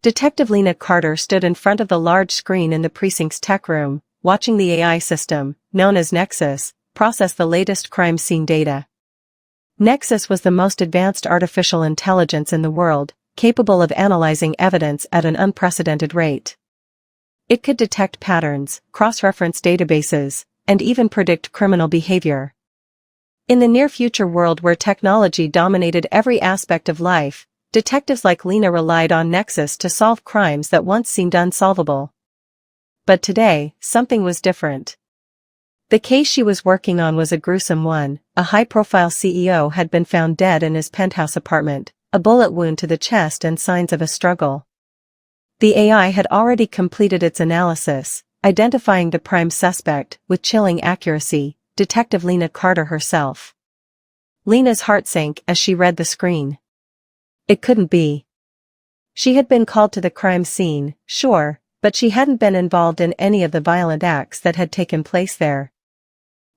Detective Lena Carter stood in front of the large screen in the precinct's tech room, watching the AI system, known as Nexus, process the latest crime scene data. Nexus was the most advanced artificial intelligence in the world, capable of analyzing evidence at an unprecedented rate. It could detect patterns, cross-reference databases, and even predict criminal behavior. In the near-future world where technology dominated every aspect of life, detectives like Lena relied on Nexus to solve crimes that once seemed unsolvable. But today, something was different. The case she was working on was a gruesome one. A high-profile CEO had been found dead in his penthouse apartment, a bullet wound to the chest and signs of a struggle. The AI had already completed its analysis, identifying the prime suspect with chilling accuracy, Detective Lena Carter herself. Lena's heart sank as she read the screen. It couldn't be. She had been called to the crime scene, sure, but she hadn't been involved in any of the violent acts that had taken place there.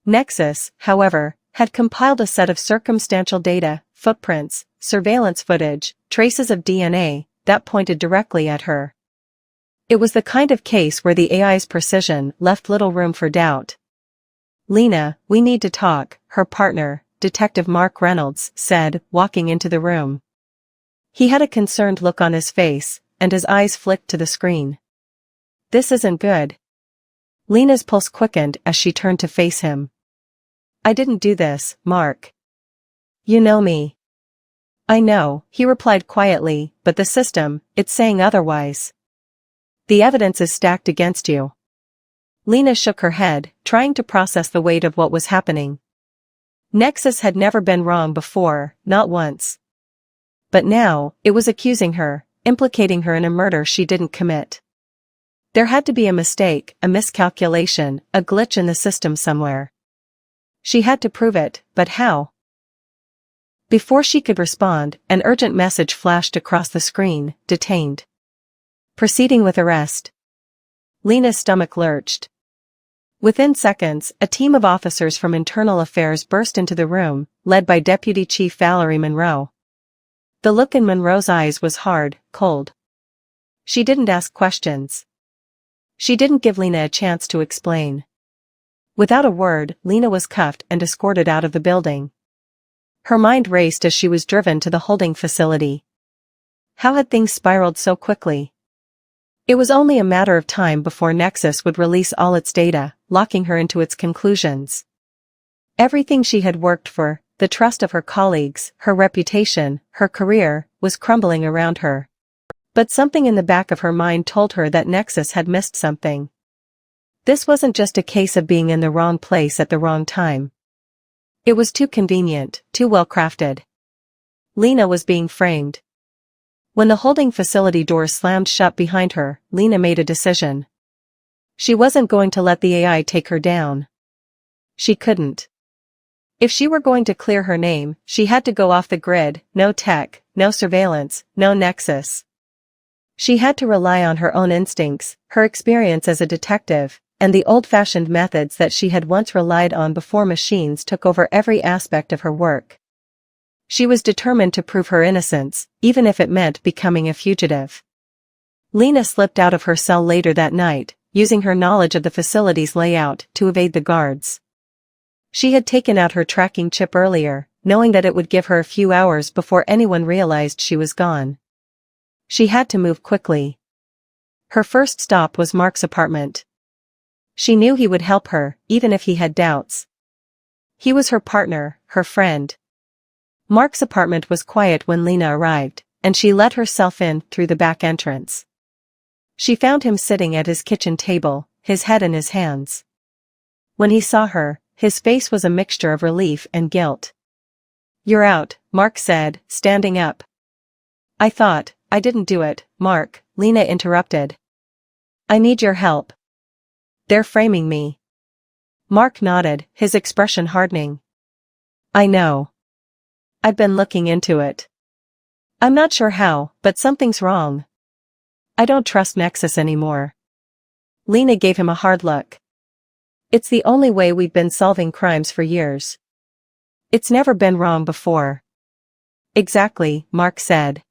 Nexus, however, had compiled a set of circumstantial data, footprints, surveillance footage, traces of DNA, that pointed directly at her. It was the kind of case where the AI's precision left little room for doubt. "Lena, we need to talk," her partner, Detective Mark Reynolds, said, walking into the room. He had a concerned look on his face, and his eyes flicked to the screen. "This isn't good." Lena's pulse quickened as she turned to face him. "I didn't do this, Mark. You know me." "I know," he replied quietly, "but the system, it's saying otherwise. The evidence is stacked against you." Lena shook her head, trying to process the weight of what was happening. Nexus had never been wrong before, not once. But now, it was accusing her, implicating her in a murder she didn't commit. There had to be a mistake, a miscalculation, a glitch in the system somewhere. She had to prove it, but how? Before she could respond, an urgent message flashed across the screen: "Detained. Proceeding with arrest." Lena's stomach lurched. Within seconds, a team of officers from Internal Affairs burst into the room, led by Deputy Chief Valerie Monroe. The look in Monroe's eyes was hard, cold. She didn't ask questions. She didn't give Lena a chance to explain. Without a word, Lena was cuffed and escorted out of the building. Her mind raced as she was driven to the holding facility. How had things spiraled so quickly? It was only a matter of time before Nexus would release all its data, locking her into its conclusions. Everything she had worked for, the trust of her colleagues, her reputation, her career, was crumbling around her. But something in the back of her mind told her that Nexus had missed something. This wasn't just a case of being in the wrong place at the wrong time. It was too convenient, too well crafted. Lena was being framed. When the holding facility doors slammed shut behind her, Lena made a decision. She wasn't going to let the AI take her down. She couldn't. If she were going to clear her name, she had to go off the grid: no tech, no surveillance, no Nexus. She had to rely on her own instincts, her experience as a detective, and the old-fashioned methods that she had once relied on before machines took over every aspect of her work. She was determined to prove her innocence, even if it meant becoming a fugitive. Lena slipped out of her cell later that night, using her knowledge of the facility's layout to evade the guards. She had taken out her tracking chip earlier, knowing that it would give her a few hours before anyone realized she was gone. She had to move quickly. Her first stop was Mark's apartment. She knew he would help her, even if he had doubts. He was her partner, her friend. Mark's apartment was quiet when Lena arrived, and she let herself in through the back entrance. She found him sitting at his kitchen table, his head in his hands. When he saw her, his face was a mixture of relief and guilt. "You're out," Mark said, standing up. "I thought, I didn't do it, Mark," Lena interrupted. "I need your help. They're framing me." Mark nodded, his expression hardening. "I know. I've been looking into it. I'm not sure how, but something's wrong. I don't trust Nexus anymore." Lena gave him a hard look. "It's the only way we've been solving crimes for years. It's never been wrong before." "Exactly," Mark said.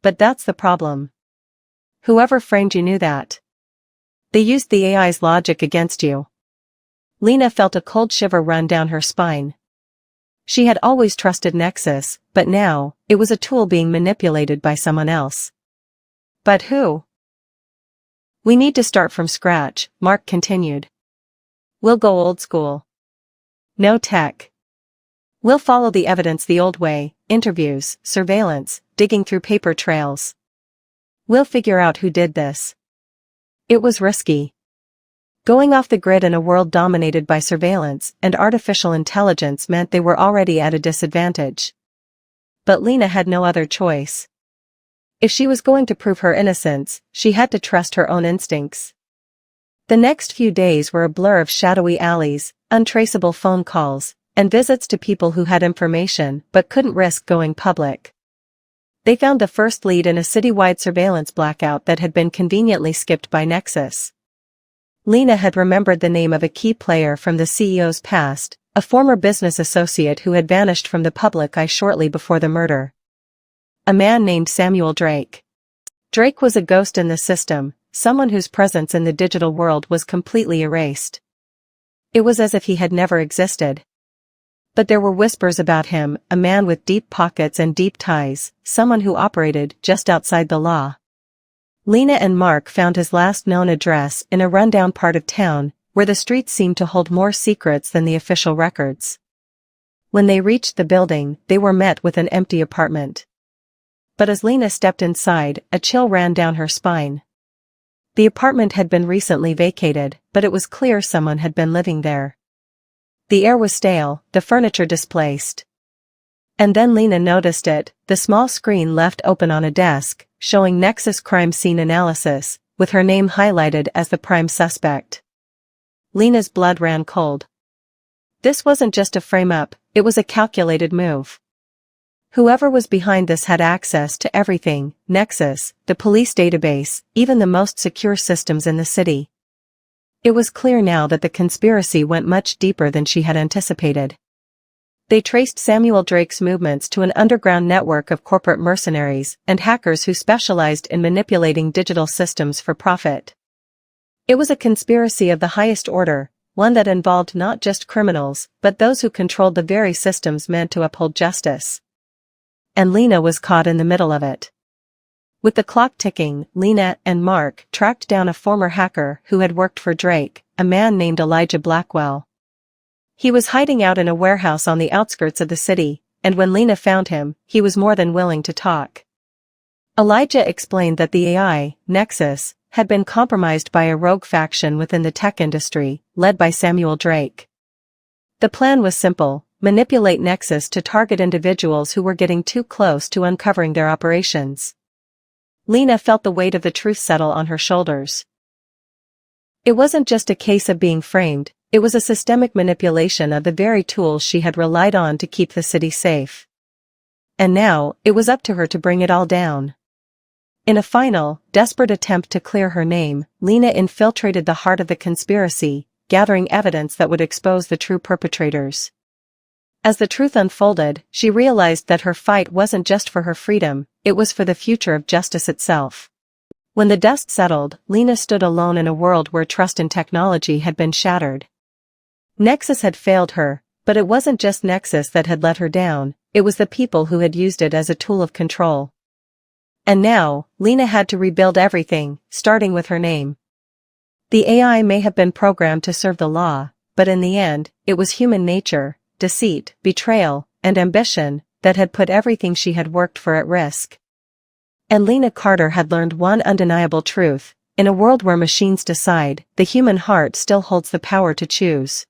"But that's the problem. Whoever framed you knew that. They used the AI's logic against you. Lena felt a cold shiver run down her spine. She had always trusted Nexus, but now, it was a tool being manipulated by someone else. But who? We need to start from scratch, Mark continued. We'll go old school. No tech. We'll follow the evidence the old way, interviews, surveillance, digging through paper trails. We'll figure out who did this. It was risky. Going off the grid in a world dominated by surveillance and artificial intelligence meant they were already at a disadvantage. But Lena had no other choice. If she was going to prove her innocence, she had to trust her own instincts. The next few days were a blur of shadowy alleys, untraceable phone calls, and visits to people who had information but couldn't risk going public. They found the first lead in a citywide surveillance blackout that had been conveniently skipped by Nexus. Lena had remembered the name of a key player from the CEO's past, a former business associate who had vanished from the public eye shortly before the murder. A man named Samuel Drake. Drake was a ghost in the system, someone whose presence in the digital world was completely erased. It was as if he had never existed. But there were whispers about him, a man with deep pockets and deep ties, someone who operated just outside the law. Lena and Mark found his last known address in a rundown part of town, where the streets seemed to hold more secrets than the official records. When they reached the building, they were met with an empty apartment. But as Lena stepped inside, a chill ran down her spine. The apartment had been recently vacated, but it was clear someone had been living there. The air was stale, the furniture displaced. And then Lena noticed it, the small screen left open on a desk, showing Nexus crime scene analysis, with her name highlighted as the prime suspect. Lena's blood ran cold. This wasn't just a frame-up, it was a calculated move. Whoever was behind this had access to everything, Nexus, the police database, even the most secure systems in the city. It was clear now that the conspiracy went much deeper than she had anticipated. They traced Samuel Drake's movements to an underground network of corporate mercenaries and hackers who specialized in manipulating digital systems for profit. It was a conspiracy of the highest order, one that involved not just criminals, but those who controlled the very systems meant to uphold justice. And Lena was caught in the middle of it. With the clock ticking, Lena and Mark tracked down a former hacker who had worked for Drake, a man named Elijah Blackwell. He was hiding out in a warehouse on the outskirts of the city, and when Lena found him, he was more than willing to talk. Elijah explained that the AI, Nexus, had been compromised by a rogue faction within the tech industry, led by Samuel Drake. The plan was simple: manipulate Nexus to target individuals who were getting too close to uncovering their operations. Lena felt the weight of the truth settle on her shoulders. It wasn't just a case of being framed, it was a systemic manipulation of the very tools she had relied on to keep the city safe. And now, it was up to her to bring it all down. In a final, desperate attempt to clear her name, Lena infiltrated the heart of the conspiracy, gathering evidence that would expose the true perpetrators. As the truth unfolded, she realized that her fight wasn't just for her freedom, it was for the future of justice itself. When the dust settled, Lena stood alone in a world where trust in technology had been shattered. Nexus had failed her, but it wasn't just Nexus that had let her down, it was the people who had used it as a tool of control. And now, Lena had to rebuild everything, starting with her name. The AI may have been programmed to serve the law, but in the end, it was human nature, deceit, betrayal, and ambition, that had put everything she had worked for at risk. And Lena Carter had learned one undeniable truth: in a world where machines decide, the human heart still holds the power to choose.